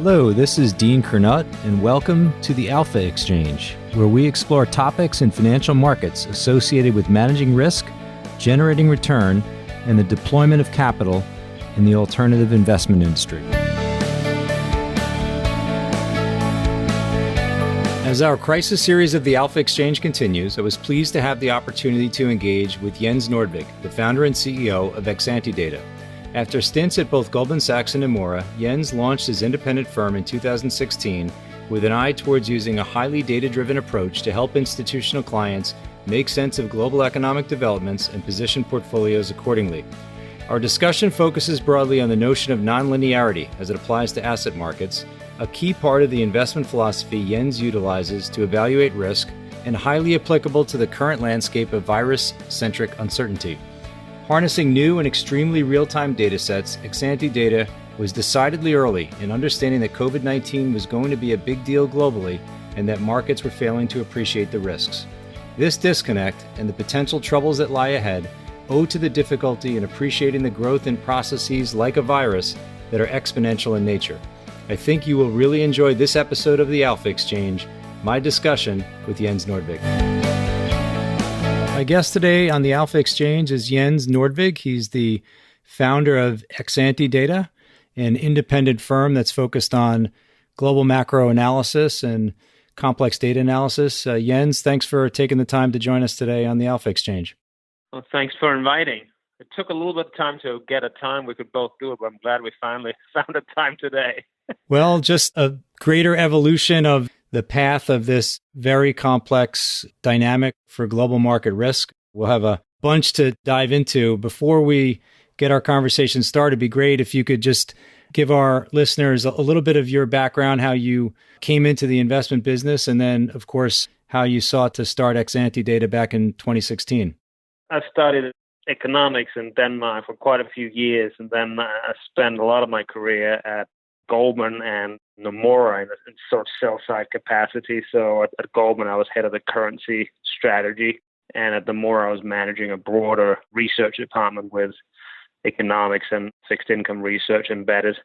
Hello, this is Dean Kernut, and welcome to the Alpha Exchange, where we explore topics in financial markets associated with managing risk, generating return, and the deployment of capital in the alternative investment industry. As our crisis series of the Alpha Exchange continues, I was pleased to have the opportunity to engage with Jens Nordvig, the founder and CEO of Exante Data. After stints at both Goldman Sachs and Nomura, Jens launched his independent firm in 2016 with an eye towards using a highly data-driven approach to help institutional clients make sense of global economic developments and position portfolios accordingly. Our discussion focuses broadly on the notion of nonlinearity as it applies to asset markets, a key part of the investment philosophy Jens utilizes to evaluate risk and highly applicable to the current landscape of virus-centric uncertainty. Harnessing new and extremely real-time data sets, Exante Data was decidedly early in understanding that COVID-19 was going to be a big deal globally and that markets were failing to appreciate the risks. This disconnect and the potential troubles that lie ahead owe to the difficulty in appreciating the growth in processes like a virus that are exponential in nature. I think you will really enjoy this episode of the Alpha Exchange, my discussion with Jens Nordvig. My guest today on the Alpha Exchange is Jens Nordvig. He's the founder of Exante Data, an independent firm that's focused on global macro analysis and complex data analysis. Jens, thanks for taking the time to join us today on the Alpha Exchange. Well, thanks for inviting. It took a little bit of time to get a time we could both do it, but I'm glad we finally found a time today. Well, just a greater evolution of the path of this very complex dynamic for global market risk. We'll have a bunch to dive into. Before we get our conversation started, it'd be great if you could just give our listeners a little bit of your background, how you came into the investment business, and then, of course, how you sought to start Exante Data back in 2016. I studied economics in Denmark for quite a few years, and then I spent a lot of my career at Goldman and Nomura in sort of sell-side capacity. So at Goldman, I was head of the currency strategy, and at Nomura, I was managing a broader research department with economics and fixed income research embedded.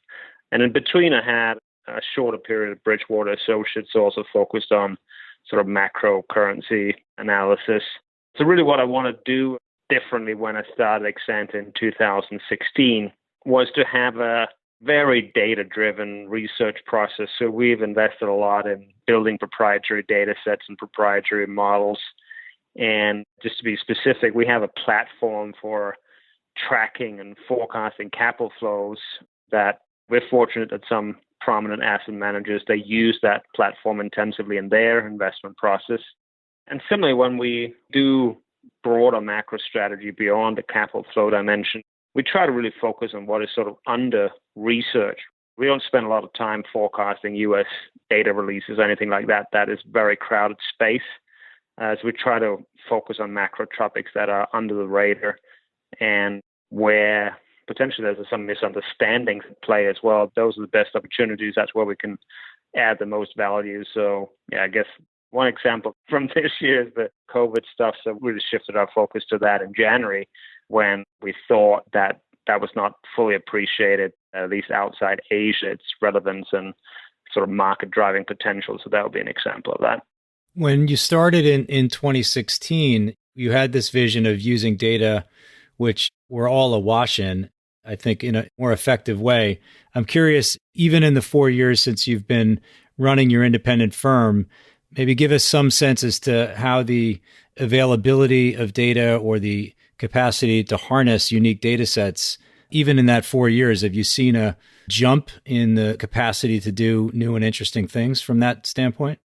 And in between, I had a shorter period at Bridgewater Associates, also focused on sort of macro currency analysis. So really what I want to do differently when I started Exante in 2016 was to have a very data-driven research process. So we've invested a lot in building proprietary data sets and proprietary models. And just to be specific, we have a platform for tracking and forecasting capital flows that we're fortunate that some prominent asset managers, they use that platform intensively in their investment process. And similarly, when we do broader macro strategy beyond the capital flow dimension, we try to really focus on what is sort of under research. We don't spend a lot of time forecasting U.S. data releases or anything like that. That is very crowded space. So we try to focus on macro topics that are under the radar and where potentially there's some misunderstandings at play as well. Those are the best opportunities. That's where we can add the most value. So yeah, I guess one example from this year is the COVID stuff. So we really shifted our focus to that in January when we thought that that was not fully appreciated, at least outside Asia, its relevance and sort of market driving potential. So that would be an example of that. When you started in 2016, you had this vision of using data, which we're all awash in, I think, in a more effective way. I'm curious, even in the 4 years since you've been running your independent firm, maybe give us some sense as to how the availability of data or the capacity to harness unique data sets, even in that 4 years, have you seen a jump in the capacity to do new and interesting things from that standpoint?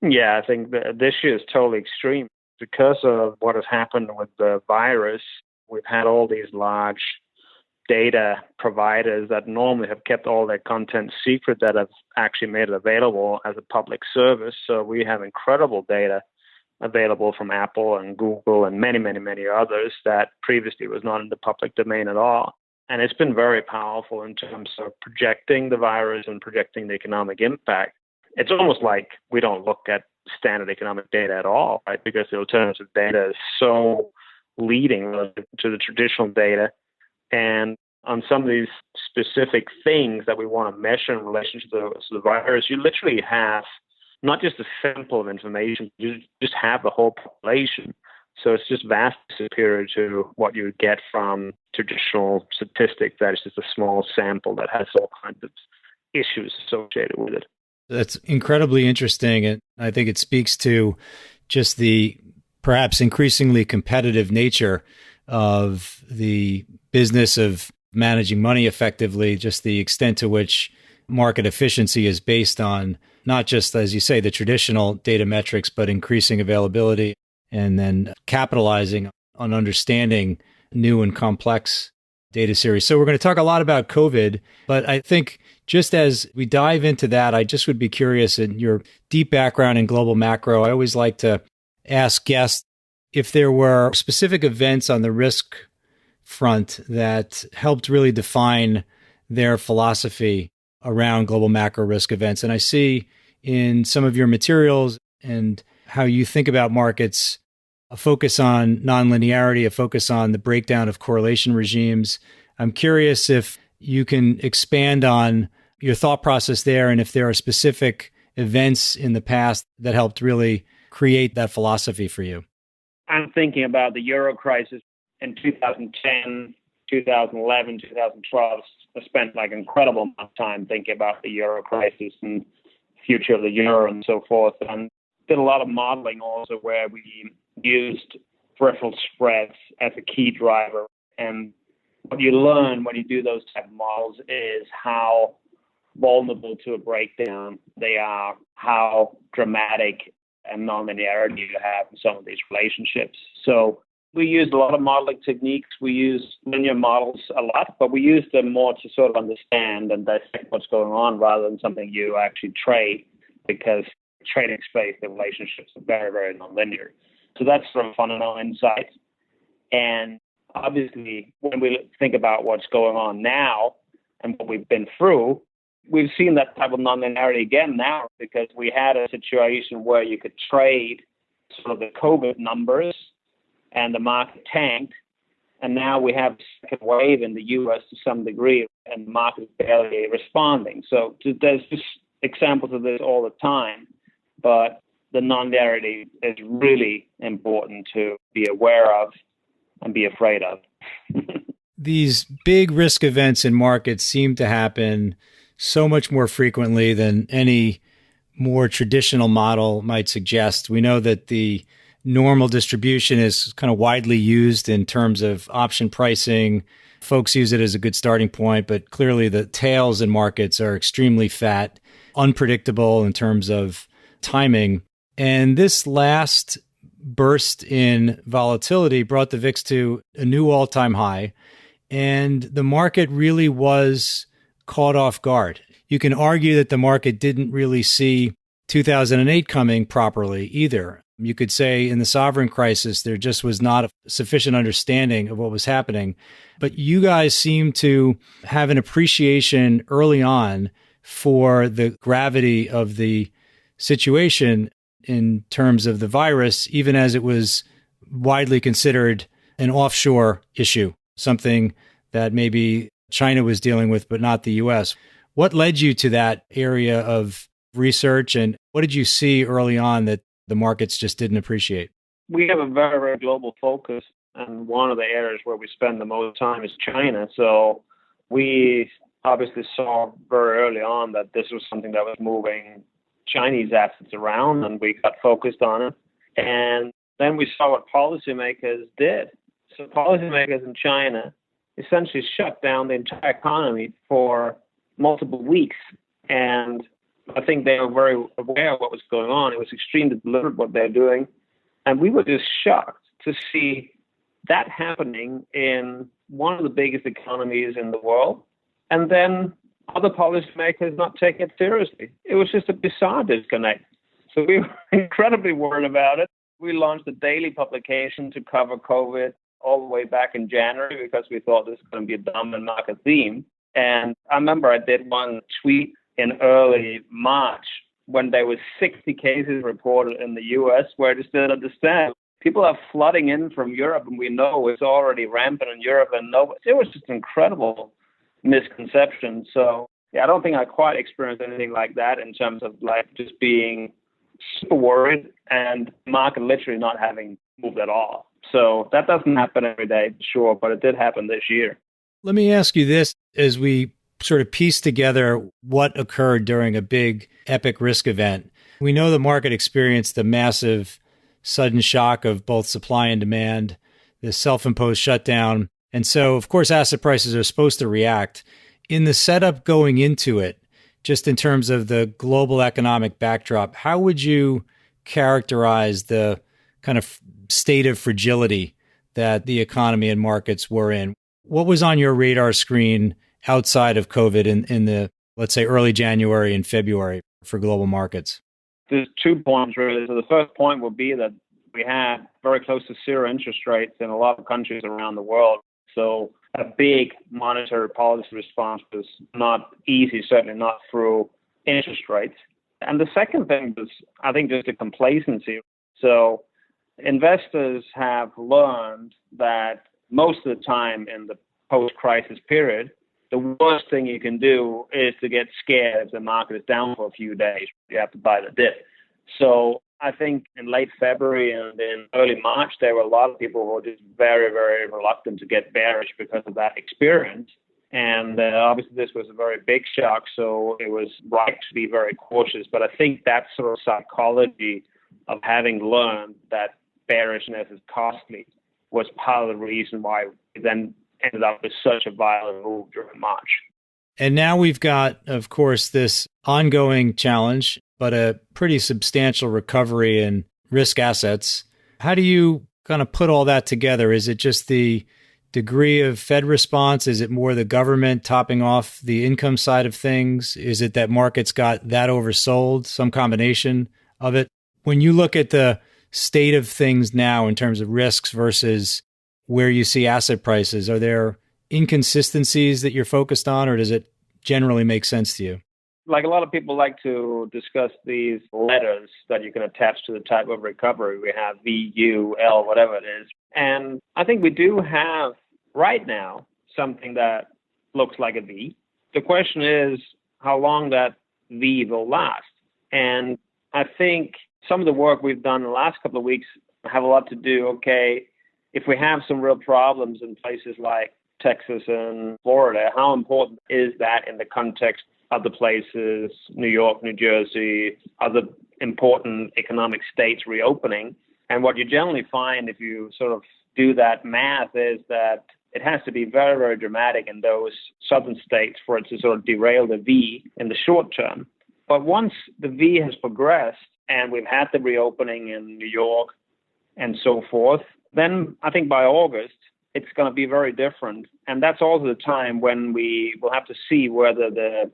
Yeah, I think this year is totally extreme. Because of what has happened with the virus, we've had all these large data providers that normally have kept all their content secret that have actually made it available as a public service. So we have incredible data available from Apple and Google and many, many, many others that previously was not in the public domain at all. And it's been very powerful in terms of projecting the virus and projecting the economic impact. It's almost like we don't look at standard economic data at all, right? Because the alternative data is so leading relative to the traditional data. And on some of these specific things that we want to measure in relation to the virus, you literally have not just a sample of information, you just have the whole population. So it's just vastly superior to what you would get from traditional statistics. That is just a small sample that has all kinds of issues associated with it. That's incredibly interesting. And I think it speaks to just the perhaps increasingly competitive nature of the business of managing money effectively, just the extent to which market efficiency is based on not just, as you say, the traditional data metrics, but increasing availability and then capitalizing on understanding new and complex data series. So we're going to talk a lot about COVID, but I think just as we dive into that, I just would be curious in your deep background in global macro. I always like to ask guests if there were specific events on the risk front that helped really define their philosophy around global macro risk events. And I see in some of your materials and how you think about markets, a focus on nonlinearity, a focus on the breakdown of correlation regimes. I'm curious if you can expand on your thought process there and if there are specific events in the past that helped really create that philosophy for you. I'm thinking about the Euro crisis in 2010, 2011, 2012. I spent like an incredible amount of time thinking about the Euro crisis and future of the Euro and so forth. And did a lot of modeling also where we used peripheral spreads as a key driver. And what you learn when you do those type of models is how vulnerable to a breakdown they are, how dramatic and nonlinearity you have in some of these relationships. So we used a lot of modeling techniques. We use linear models a lot, but we use them more to sort of understand and dissect what's going on rather than something you actually trade, because trading space, the relationships are very, very nonlinear. So that's sort of fundamental insight. And obviously, when we think about what's going on now and what we've been through, we've seen that type of nonlinearity again now, because we had a situation where you could trade sort of the COVID numbers and the market tanked. And now we have a second wave in the US to some degree, and the market is barely responding. So there's just examples of this all the time. But the nonlinearity is really important to be aware of and be afraid of. These big risk events in markets seem to happen so much more frequently than any more traditional model might suggest. We know that the normal distribution is kind of widely used in terms of option pricing. Folks use it as a good starting point, but clearly the tails in markets are extremely fat, unpredictable in terms of timing. And this last burst in volatility brought the VIX to a new all-time high, and the market really was caught off guard. You can argue that the market didn't really see 2008 coming properly either. You could say in the sovereign crisis, there just was not a sufficient understanding of what was happening. But you guys seem to have an appreciation early on for the gravity of the situation in terms of the virus, even as it was widely considered an offshore issue, something that maybe China was dealing with, but not the US. What led you to that area of research, and what did you see early on that the markets just didn't appreciate? We have a very, very global focus, and one of the areas where we spend the most time is China. So we obviously saw very early on that this was something that was moving Chinese assets around, and we got focused on it. And then we saw what policymakers did. So policymakers in China essentially shut down the entire economy for multiple weeks. And I think they were very aware of what was going on. It was extremely deliberate what they're doing. And we were just shocked to see that happening in one of the biggest economies in the world. And then other policymakers not taking it seriously. It was just a bizarre disconnect. So we were incredibly worried about it. We launched a daily publication to cover COVID all the way back in January because we thought this was going to be a dominant market theme. And I remember I did one tweet in early March when there was 60 cases reported in the US, where I just didn't understand. People are flooding in from Europe, and we know it's already rampant in Europe. And it was just incredible misconception. So yeah, I don't think I quite experienced anything like that in terms of like just being super worried and market literally not having moved at all. So that doesn't happen every day, sure, but it did happen this year. Let me ask you this as we sort of piece together what occurred during a big epic risk event. We know the market experienced a massive sudden shock of both supply and demand, the self-imposed shutdown. And so, of course, asset prices are supposed to react. In the setup going into it, just in terms of the global economic backdrop, how would you characterize the kind of state of fragility that the economy and markets were in? What was on your radar screen outside of COVID in the, let's say, early January and February for global markets? There's 2 points, really. So the first point would be that we had very close to zero interest rates in a lot of countries around the world. So a big monetary policy response was not easy, certainly not through interest rates. And the second thing was, I think, just a complacency. So investors have learned that most of the time in the post-crisis period, the worst thing you can do is to get scared if the market is down for a few days. You have to buy the dip. So I think in late February and in early March, there were a lot of people who were just very, very reluctant to get bearish because of that experience. And obviously, this was a very big shock, so it was right to be very cautious. But I think that sort of psychology of having learned that bearishness is costly was part of the reason why we then ended up with such a violent move during March. And now we've got, of course, this ongoing challenge, but a pretty substantial recovery in risk assets. How do you kind of put all that together? Is it just the degree of Fed response? Is it more the government topping off the income side of things? Is it that markets got that oversold, some combination of it? When you look at the state of things now in terms of risks versus where you see asset prices, are there inconsistencies that you're focused on, or does it generally make sense to you? Like a lot of people like to discuss these letters that you can attach to the type of recovery. We have V, U, L, whatever it is. And I think we do have right now something that looks like a V. The question is how long that V will last. And I think some of the work we've done in the last couple of weeks have a lot to do, okay, if we have some real problems in places like Texas and Florida, how important is that in the context of the places, New York, New Jersey, other important economic states reopening? And what you generally find if you sort of do that math is that it has to be very, very dramatic in those southern states for it to sort of derail the V in the short term. But once the V has progressed and we've had the reopening in New York and so forth, then I think by August, it's going to be very different. And that's also the time when we will have to see whether the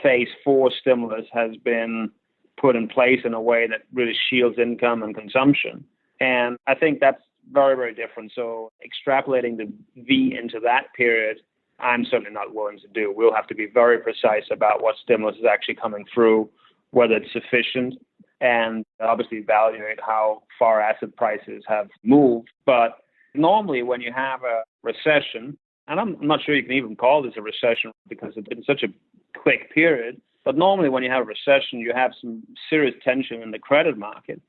phase 4 stimulus has been put in place in a way that really shields income and consumption. And I think that's very, very different. So extrapolating the V into that period, I'm certainly not willing to do. We'll have to be very precise about what stimulus is actually coming through, whether it's sufficient, and obviously evaluate how far asset prices have moved. But normally when you have a recession, and I'm not sure you can even call this a recession because it's been such a quick period, but normally when you have a recession, you have some serious tension in the credit market.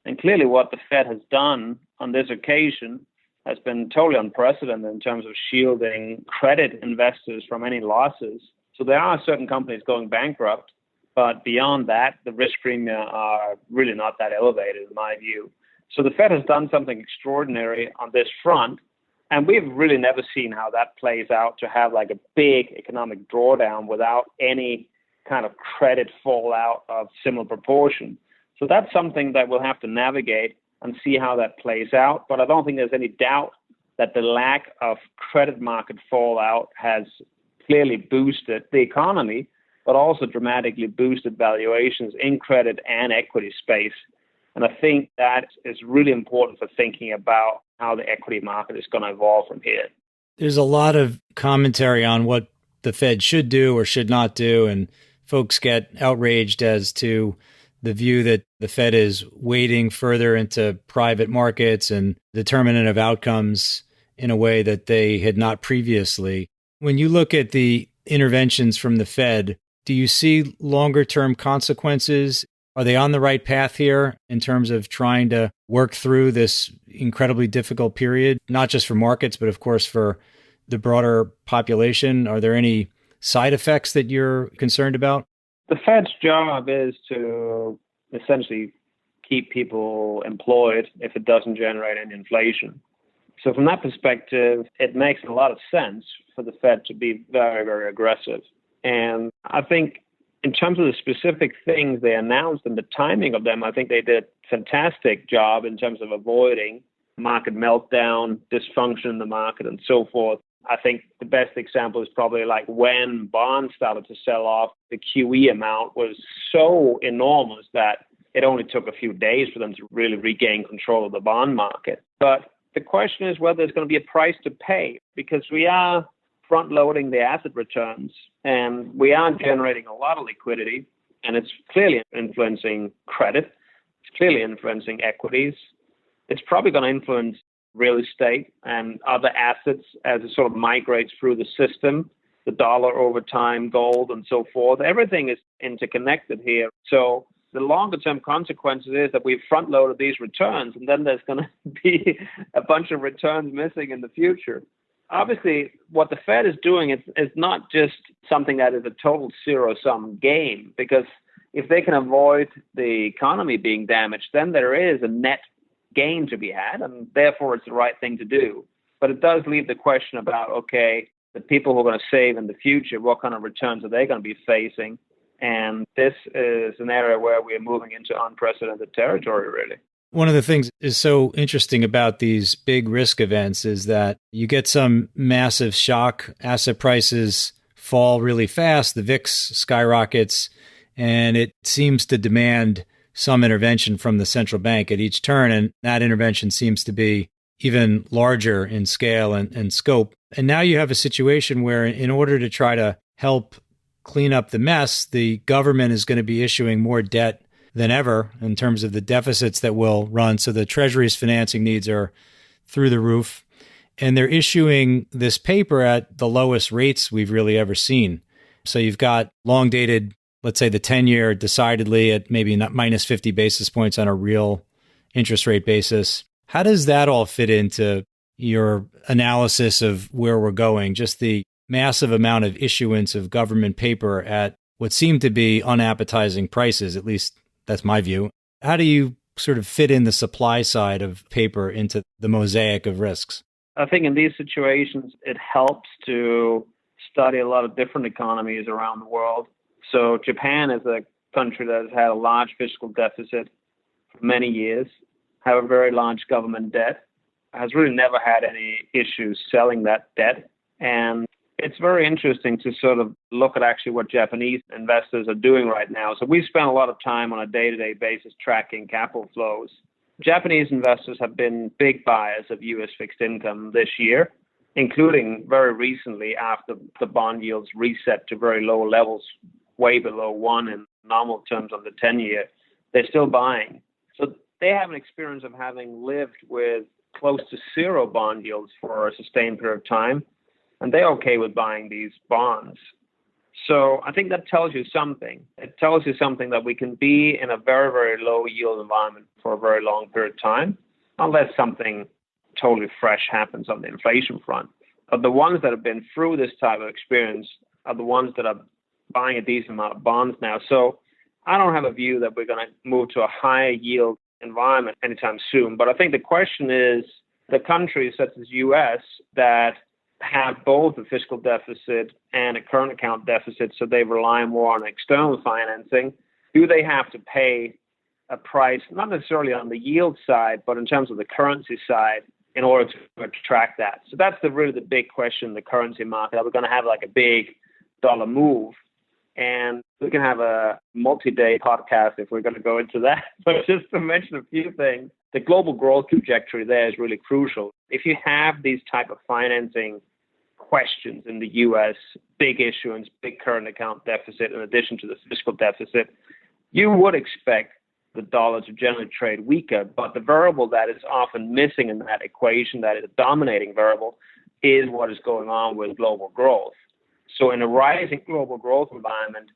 And clearly what the Fed has done on this occasion has been totally unprecedented in terms of shielding credit investors from any losses. So there are certain companies going bankrupt, but beyond that, the risk premia are really not that elevated in my view. So the Fed has done something extraordinary on this front, and we've really never seen how that plays out to have like a big economic drawdown without any kind of credit fallout of similar proportion. So that's something that we'll have to navigate and see how that plays out. But I don't think there's any doubt that the lack of credit market fallout has clearly boosted the economy, but also dramatically boosted valuations in credit and equity space. And I think that is really important for thinking about how the equity market is going to evolve from here. There's a lot of commentary on what the Fed should do or should not do, and folks get outraged as to the view that the Fed is wading further into private markets and determinant of outcomes in a way that they had not previously. When you look at the interventions from the Fed, do you see longer term consequences? Are they on the right path here in terms of trying to work through this incredibly difficult period, not just for markets, but of course for the broader population? Are there any side effects that you're concerned about? The Fed's job is to essentially keep people employed if it doesn't generate any inflation. So from that perspective, it makes a lot of sense for the Fed to be very, very aggressive. And I think in terms of the specific things they announced and the timing of them, I think they did a fantastic job in terms of avoiding market meltdown, dysfunction in the market, and so forth. I think the best example is probably like when bonds started to sell off, the QE amount was so enormous that it only took a few days for them to really regain control of the bond market. But the question is whether there's going to be a price to pay, because we are front-loading the asset returns and we are generating a lot of liquidity, and it's clearly influencing credit. It's clearly influencing equities. It's probably going to influence real estate and other assets as it sort of migrates through the system, the dollar over time, gold, and so forth. Everything is interconnected here. So the longer term consequences is that we've front loaded these returns, and then there's going to be a bunch of returns missing in the future. Obviously, what the Fed is doing is not just something that is a total zero-sum game, because if they can avoid the economy being damaged, then there is a net gain to be had, and therefore it's the right thing to do. But it does leave the question about, okay, the people who are going to save in the future, what kind of returns are they going to be facing? And this is an area where we're moving into unprecedented territory, really. One of the things is so interesting about these big risk events is that you get some massive shock, asset prices fall really fast, the VIX skyrockets, and it seems to demand some intervention from the central bank at each turn. And that intervention seems to be even larger in scale and scope. And now you have a situation where in order to try to help clean up the mess, the government is going to be issuing more debt than ever in terms of the deficits that will run. So the Treasury's financing needs are through the roof. And they're issuing this paper at the lowest rates we've really ever seen. So you've got long dated, let's say the 10-year decidedly at maybe not minus 50 basis points on a real interest rate basis. How does that all fit into your analysis of where we're going? Just the massive amount of issuance of government paper at what seem to be unappetizing prices, at least that's my view. How do you sort of fit in the supply side of paper into the mosaic of risks? I think in these situations, it helps to study a lot of different economies around the world. So Japan is a country that has had a large fiscal deficit for many years, have a very large government debt, has really never had any issues selling that debt. And it's very interesting to sort of look at actually what Japanese investors are doing right now. So we spend a lot of time on a day-to-day basis tracking capital flows. Japanese investors have been big buyers of U.S. fixed income this year, including very recently after the bond yields reset to very low levels, way below 1 in nominal terms on the 10-year. They're still buying. So they have an experience of having lived with close to zero bond yields for a sustained period of time. And they're okay with buying these bonds. So I think that tells you something. It tells you something that we can be in a very, very low yield environment for a very long period of time, unless something totally fresh happens on the inflation front. But the ones that have been through this type of experience are the ones that are buying a decent amount of bonds now. So I don't have a view that we're going to move to a higher yield environment anytime soon. But I think the question is the countries such as U.S. that have both a fiscal deficit and a current account deficit, so they rely more on external financing. Do they have to pay a price, not necessarily on the yield side, but in terms of the currency side, in order to attract that? So that's really the big question in the currency market. Are we going to have like a big dollar move? And we can have a multi-day podcast if we're going to go into that. But just to mention a few things, the global growth trajectory there is really crucial. If you have these type of financing questions in the U.S., big issuance, big current account deficit, in addition to the fiscal deficit, you would expect the dollar to generally trade weaker. But the variable that is often missing in that equation, that is a dominating variable, is what is going on with global growth. So in a rising global growth environment,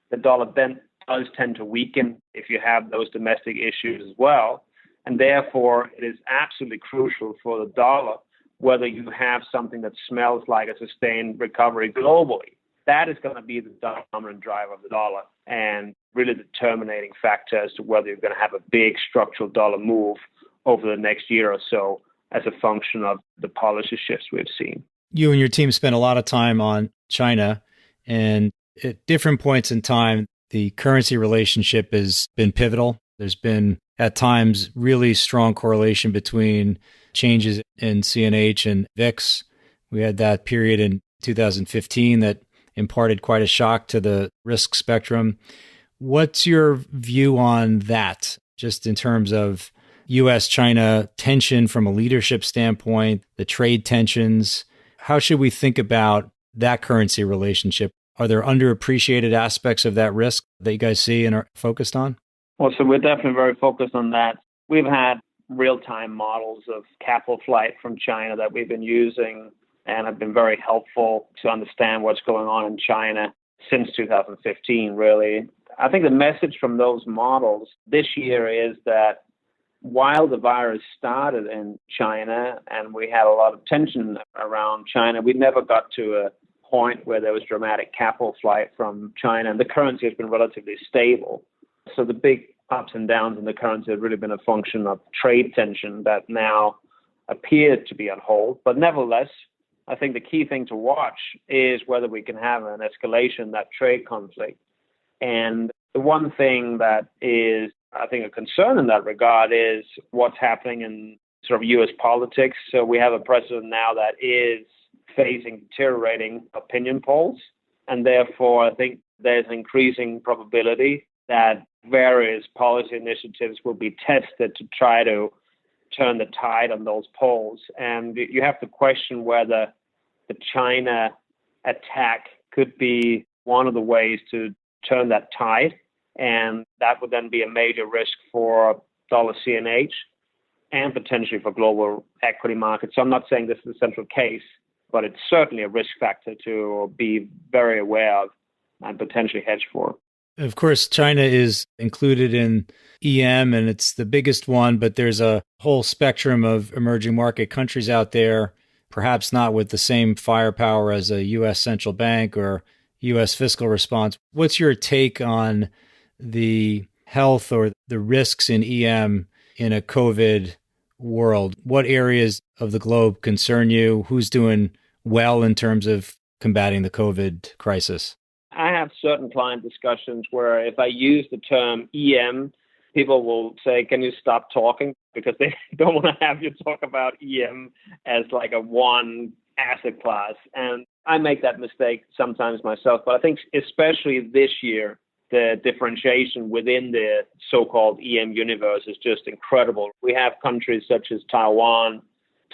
the dollar then does tend to weaken if you have those domestic issues as well. And therefore, it is absolutely crucial for the dollar whether you have something that smells like a sustained recovery globally. That is going to be the dominant driver of the dollar and really the determining factor as to whether you're going to have a big structural dollar move over the next year or so as a function of the policy shifts we've seen. You and your team spent a lot of time on China, and at different points in time, the currency relationship has been pivotal. There's been, at times, really strong correlation between changes in CNH and VIX. We had that period in 2015 that imparted quite a shock to the risk spectrum. What's your view on that, just in terms of U.S.-China tension from a leadership standpoint, the trade tensions? How should we think about that currency relationship? Are there underappreciated aspects of that risk that you guys see and are focused on? Well, so we're definitely very focused on that. We've had real-time models of capital flight from China that we've been using and have been very helpful to understand what's going on in China since 2015, really. I think the message from those models this year is that while the virus started in China and we had a lot of tension around China, we never got to a point where there was dramatic capital flight from China, and the currency has been relatively stable. So the big ups and downs in the currency have really been a function of trade tension that now appears to be on hold. But nevertheless, I think the key thing to watch is whether we can have an escalation in that trade conflict. And the one thing that is, I think, a concern in that regard is what's happening in sort of U.S. politics. So we have a president now that is facing deteriorating opinion polls. And therefore, I think there's an increasing probability that various policy initiatives will be tested to try to turn the tide on those polls. And you have to question whether the China attack could be one of the ways to turn that tide. And that would then be a major risk for dollar CNH and potentially for global equity markets. So I'm not saying this is a central case, but it's certainly a risk factor to be very aware of and potentially hedge for. Of course, China is included in EM, and it's the biggest one, but there's a whole spectrum of emerging market countries out there, perhaps not with the same firepower as a U.S. central bank or U.S. fiscal response. What's your take on the health or the risks in EM in a COVID world? What areas of the globe concern you? Who's doing well in terms of combating the COVID crisis? I have certain client discussions where if I use the term EM, people will say, can you stop talking? Because they don't want to have you talk about EM as like a one asset class. And I make that mistake sometimes myself. But I think especially this year, the differentiation within the so-called EM universe is just incredible. We have countries such as Taiwan,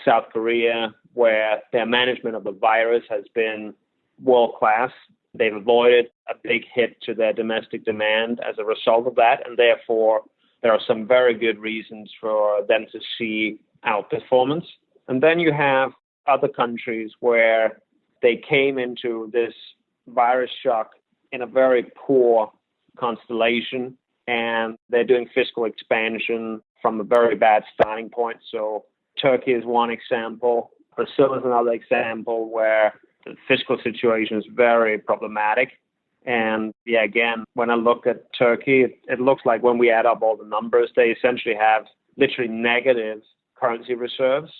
South Korea, where their management of the virus has been world-class. They've avoided a big hit to their domestic demand as a result of that, and therefore there are some very good reasons for them to see outperformance. And then you have other countries where they came into this virus shock in a very poor constellation, and they're doing fiscal expansion from a very bad starting point. So Turkey is one example. Brazil is another example where the fiscal situation is very problematic. And yeah, again, when I look at Turkey, it looks like when we add up all the numbers, they essentially have literally negative currency reserves.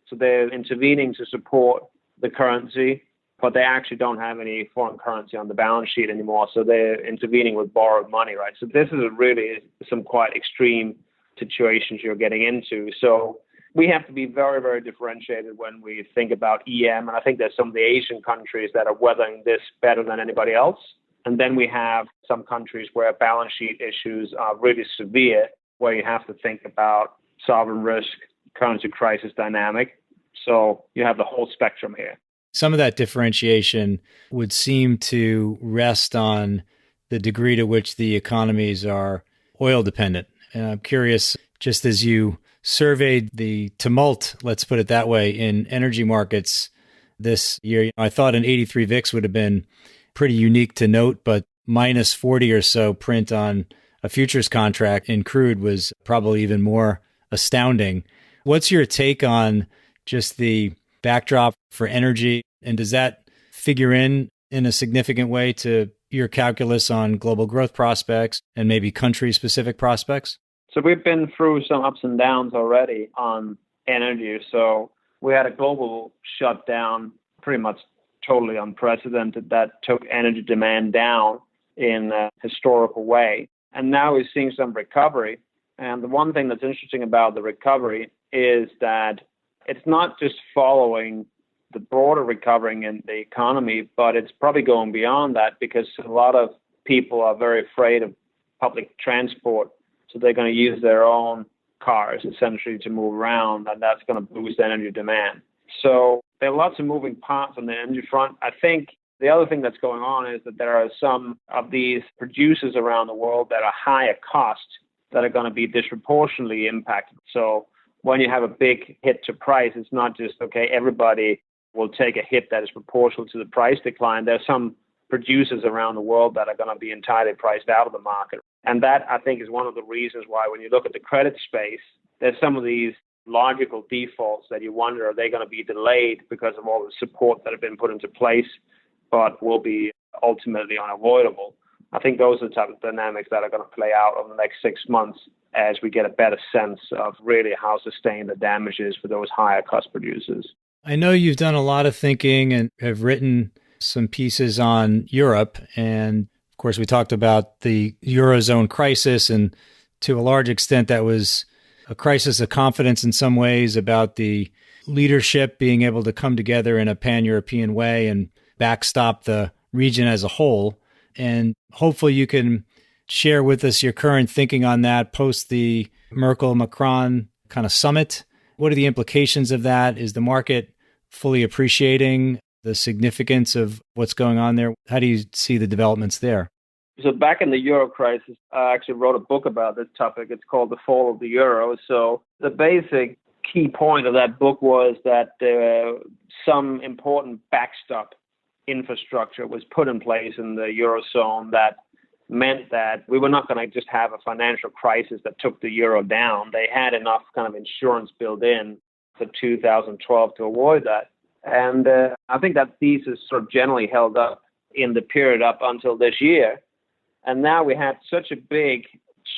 So they're intervening to support the currency, but they actually don't have any foreign currency on the balance sheet anymore. So they're intervening with borrowed money, right? So this is really some quite extreme situations you're getting into. So we have to be very, very differentiated when we think about EM. And I think there's some of the Asian countries that are weathering this better than anybody else. And then we have some countries where balance sheet issues are really severe, where you have to think about sovereign risk, currency crisis dynamic. So you have the whole spectrum here. Some of that differentiation would seem to rest on the degree to which the economies are oil dependent. And I'm curious, just as you surveyed the tumult, let's put it that way, in energy markets this year. I thought an 83 VIX would have been pretty unique to note, but minus 40 or so print on a futures contract in crude was probably even more astounding. What's your take on just the backdrop for energy? And does that figure in a significant way to your calculus on global growth prospects and maybe country-specific prospects? So we've been through some ups and downs already on energy. So we had a global shutdown, pretty much totally unprecedented, that took energy demand down in a historical way. And now we're seeing some recovery. And the one thing that's interesting about the recovery is that it's not just following the broader recovering in the economy, but it's probably going beyond that because a lot of people are very afraid of public transport. So they're going to use their own cars essentially to move around, and that's going to boost energy demand. So there are lots of moving parts on the energy front. I think the other thing that's going on is that there are some of these producers around the world that are higher cost that are going to be disproportionately impacted. So when you have a big hit to price, it's not just, okay, everybody will take a hit that is proportional to the price decline. There's some producers around the world that are going to be entirely priced out of the market. And that, I think, is one of the reasons why when you look at the credit space, there's some of these logical defaults that you wonder, are they going to be delayed because of all the support that have been put into place, but will be ultimately unavoidable. I think those are the type of dynamics that are going to play out over the next 6 months as we get a better sense of really how sustained the damage is for those higher cost producers. I know you've done a lot of thinking and have written some pieces on Europe. And of course, we talked about the Eurozone crisis. And to a large extent, that was a crisis of confidence in some ways about the leadership being able to come together in a pan-European way and backstop the region as a whole. And hopefully you can share with us your current thinking on that post the Merkel-Macron kind of summit. What are the implications of that? Is the market fully appreciating the significance of what's going on there? How do you see the developments there? So back in the Euro crisis, I actually wrote a book about this topic. It's called The Fall of the Euro. So the basic key point of that book was that some important backstop infrastructure was put in place in the Eurozone that meant that we were not going to just have a financial crisis that took the euro down. They had enough kind of insurance built in for 2012 to avoid that. And I think that thesis sort of generally held up in the period up until this year. And now we had such a big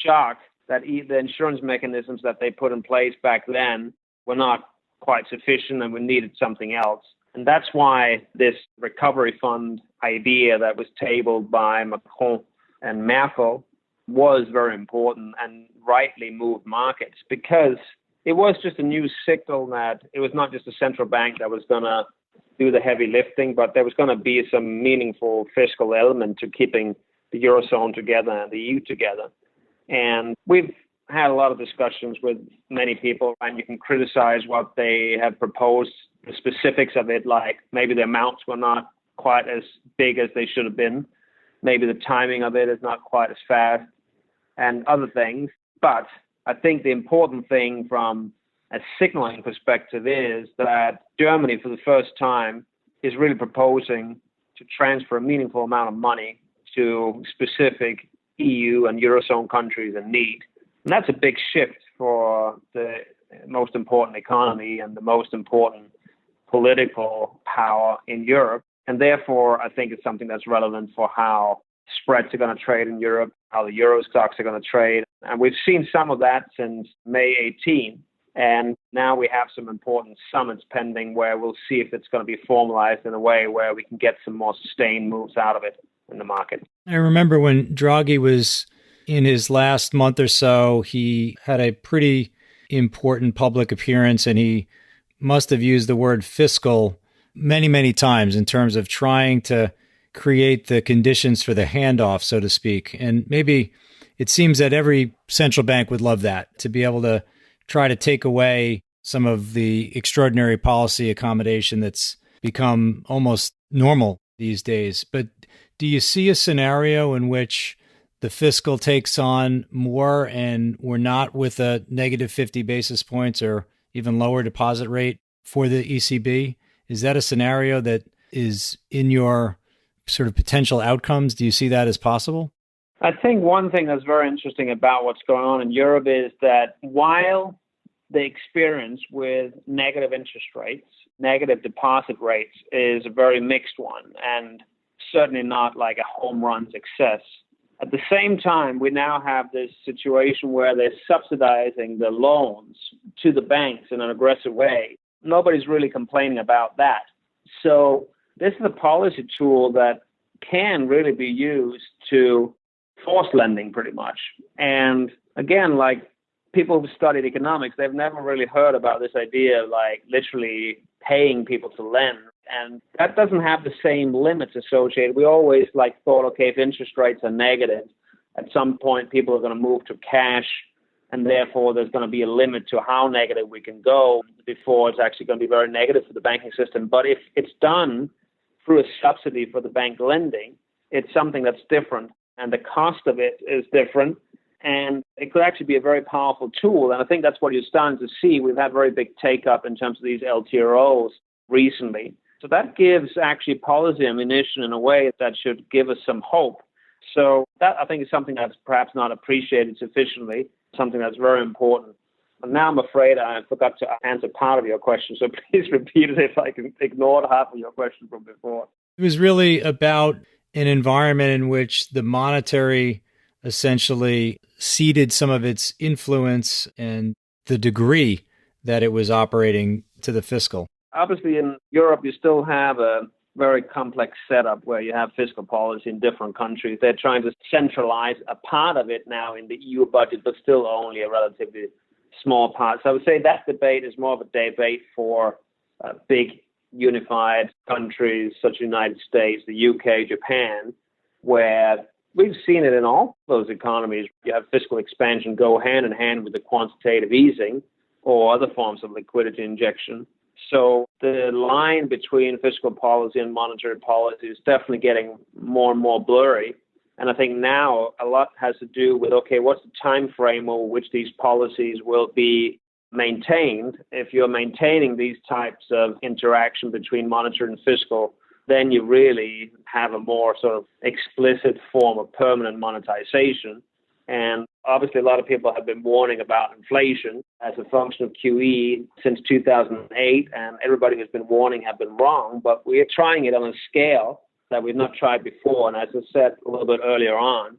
shock that the insurance mechanisms that they put in place back then were not quite sufficient and we needed something else. And that's why this recovery fund idea that was tabled by Macron and Merkel was very important and rightly moved markets, because it was just a new signal that it was not just a central bank that was going to do the heavy lifting, but there was going to be some meaningful fiscal element to keeping the Eurozone together and the EU together. And we've had a lot of discussions with many people, and you can criticize what they have proposed, the specifics of it, like maybe the amounts were not quite as big as they should have been. Maybe the timing of it is not quite as fast and other things. But I think the important thing from a signaling perspective is that Germany, for the first time, is really proposing to transfer a meaningful amount of money to specific EU and Eurozone countries in need. And that's a big shift for the most important economy and the most important political power in Europe. And therefore, I think it's something that's relevant for how spreads are going to trade in Europe, how the Euro stocks are going to trade. And we've seen some of that since May 18. And now we have some important summits pending where we'll see if it's going to be formalized in a way where we can get some more sustained moves out of it in the market. I remember when Draghi was in his last month or so, he had a pretty important public appearance, and he must have used the word fiscal many, many times in terms of trying to create the conditions for the handoff, so to speak. And maybe it seems that every central bank would love that, to be able to try to take away some of the extraordinary policy accommodation that's become almost normal these days. But do you see a scenario in which the fiscal takes on more and we're not with a negative 50 basis points or even lower deposit rate for the ECB? Is that a scenario that is in your sort of potential outcomes? Do you see that as possible? I think one thing that's very interesting about what's going on in Europe is that while the experience with negative interest rates, negative deposit rates is a very mixed one and certainly not like a home run success. At the same time, we now have this situation where they're subsidizing the loans to the banks in an aggressive way. Nobody's really complaining about that. So this is a policy tool that can really be used to force lending pretty much. And again, like people who've studied economics, they've never really heard about this idea of like literally paying people to lend. And that doesn't have the same limits associated. We always like thought, okay, if interest rates are negative, at some point people are going to move to cash, and therefore there's going to be a limit to how negative we can go before it's actually going to be very negative for the banking system. But if it's done through a subsidy for the bank lending, it's something that's different, and the cost of it is different. And it could actually be a very powerful tool. And I think that's what you're starting to see. We've had very big take-up in terms of these LTROs recently. So that gives actually policy ammunition in a way that should give us some hope. So that, I think, is something that's perhaps not appreciated sufficiently, something that's very important. And now I'm afraid I forgot to answer part of your question. So please repeat it if I can ignore half of your question from before. It was really about an environment in which the monetary essentially ceded some of its influence and the degree that it was operating to the fiscal. Obviously, in Europe, you still have a very complex setup where you have fiscal policy in different countries. They're trying to centralize a part of it now in the EU budget, but still only a relatively small part. So I would say that debate is more of a debate for big unified countries such as the United States, the UK, Japan, where we've seen it in all those economies. You have fiscal expansion go hand in hand with the quantitative easing or other forms of liquidity injection. So the line between fiscal policy and monetary policy is definitely getting more and more blurry. And I think now a lot has to do with, okay, what's the time frame over which these policies will be maintained? If you're maintaining these types of interaction between monetary and fiscal, then you really have a more sort of explicit form of permanent monetization. And obviously, a lot of people have been warning about inflation as a function of QE since 2008, and everybody who's been warning have been wrong. But we are trying it on a scale that we've not tried before. And as I said a little bit earlier on,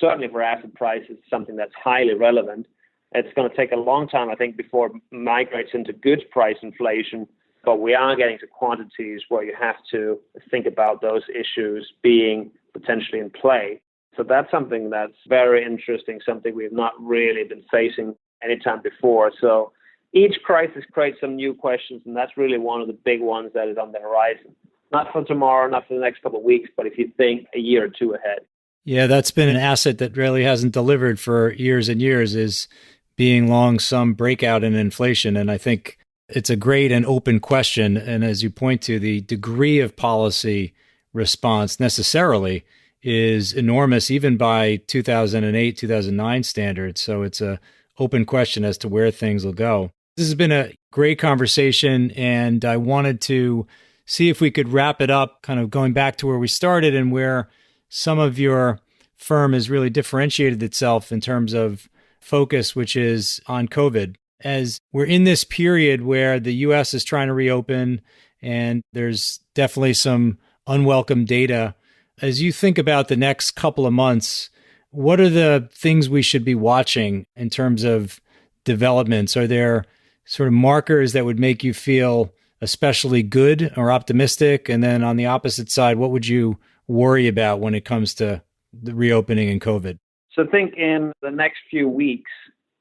certainly for asset prices, it's something that's highly relevant. It's going to take a long time, I think, before it migrates into goods price inflation. But we are getting to quantities where you have to think about those issues being potentially in play. So that's something that's very interesting, something we've not really been facing anytime before. So each crisis creates some new questions, and that's really one of the big ones that is on the horizon. Not for tomorrow, not for the next couple of weeks, but if you think a year or two ahead. Yeah, that's been an asset that really hasn't delivered for years and years, is being long some breakout in inflation. And I think it's a great and open question. And as you point to, the degree of policy response necessarily is enormous, even by 2008, 2009 standards. So it's a open question as to where things will go. This has been a great conversation, and I wanted to see if we could wrap it up, kind of going back to where we started and where some of your firm has really differentiated itself in terms of focus, which is on COVID. As we're in this period where the U.S. is trying to reopen, and there's definitely some unwelcome data. As you think about the next couple of months, what are the things we should be watching in terms of developments? Are there sort of markers that would make you feel especially good or optimistic? And then on the opposite side, what would you worry about when it comes to the reopening and COVID? So I think in the next few weeks,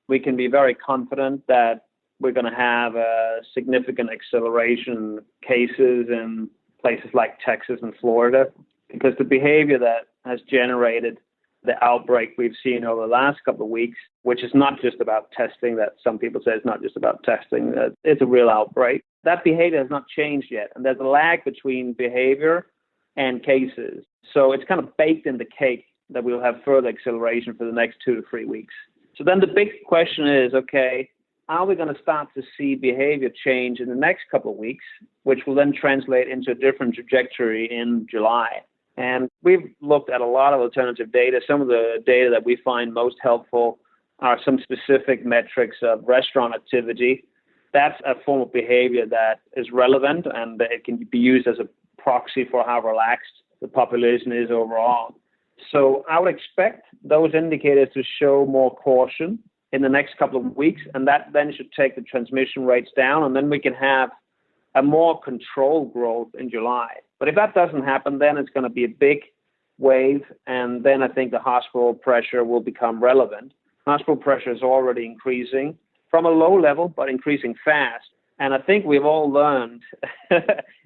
we can be very confident that we're going to have a significant acceleration in cases in places like Texas and Florida, because the behavior that has generated the outbreak we've seen over the last couple of weeks, which is not just about testing, that some people say it's not just about testing, it's a real outbreak. That behavior has not changed yet. And there's a lag between behavior and cases. So it's kind of baked in the cake that we'll have further acceleration for the next 2 to 3 weeks. So then the big question is, okay, are we going to start to see behavior change in the next couple of weeks, which will then translate into a different trajectory in July? And we've looked at a lot of alternative data. Some of the data that we find most helpful are some specific metrics of restaurant activity. That's a form of behavior that is relevant, and it can be used as a proxy for how relaxed the population is overall. So I would expect those indicators to show more caution in the next couple of weeks, and that then should take the transmission rates down, and then we can have a more controlled growth in July. But if that doesn't happen, then it's going to be a big wave, and then I think the hospital pressure will become relevant. Hospital pressure is already increasing from a low level, but increasing fast. And I think we've all learned,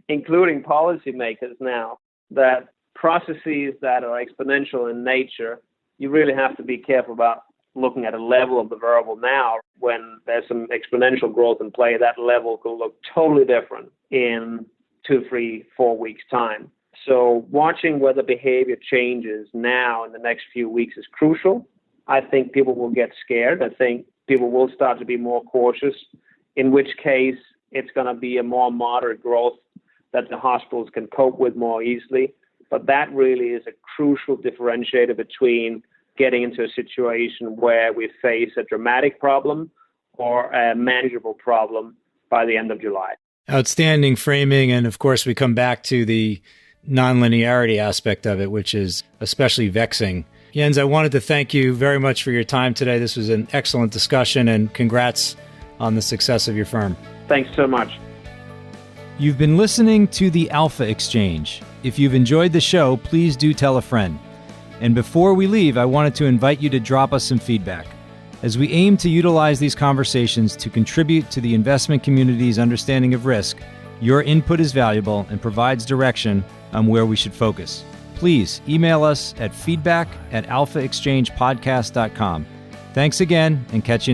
including policymakers now, that processes that are exponential in nature, you really have to be careful about looking at a level of the variable now. When there's some exponential growth in play, that level could look totally different in 2, 3, 4 weeks' time. So watching whether behavior changes now in the next few weeks is crucial. I think people will get scared. I think people will start to be more cautious, in which case it's going to be a more moderate growth that the hospitals can cope with more easily. But that really is a crucial differentiator between getting into a situation where we face a dramatic problem or a manageable problem by the end of July. Outstanding framing. And of course, we come back to the nonlinearity aspect of it, which is especially vexing. Jens, I wanted to thank you very much for your time today. This was an excellent discussion, and congrats on the success of your firm. Thanks so much. You've been listening to the Alpha Exchange. If you've enjoyed the show, please do tell a friend. And before we leave, I wanted to invite you to drop us some feedback, as we aim to utilize these conversations to contribute to the investment community's understanding of risk. Your input is valuable and provides direction on where we should focus. Please email us at feedback@alphaexchangepodcast.com. Thanks again, and catch you next time.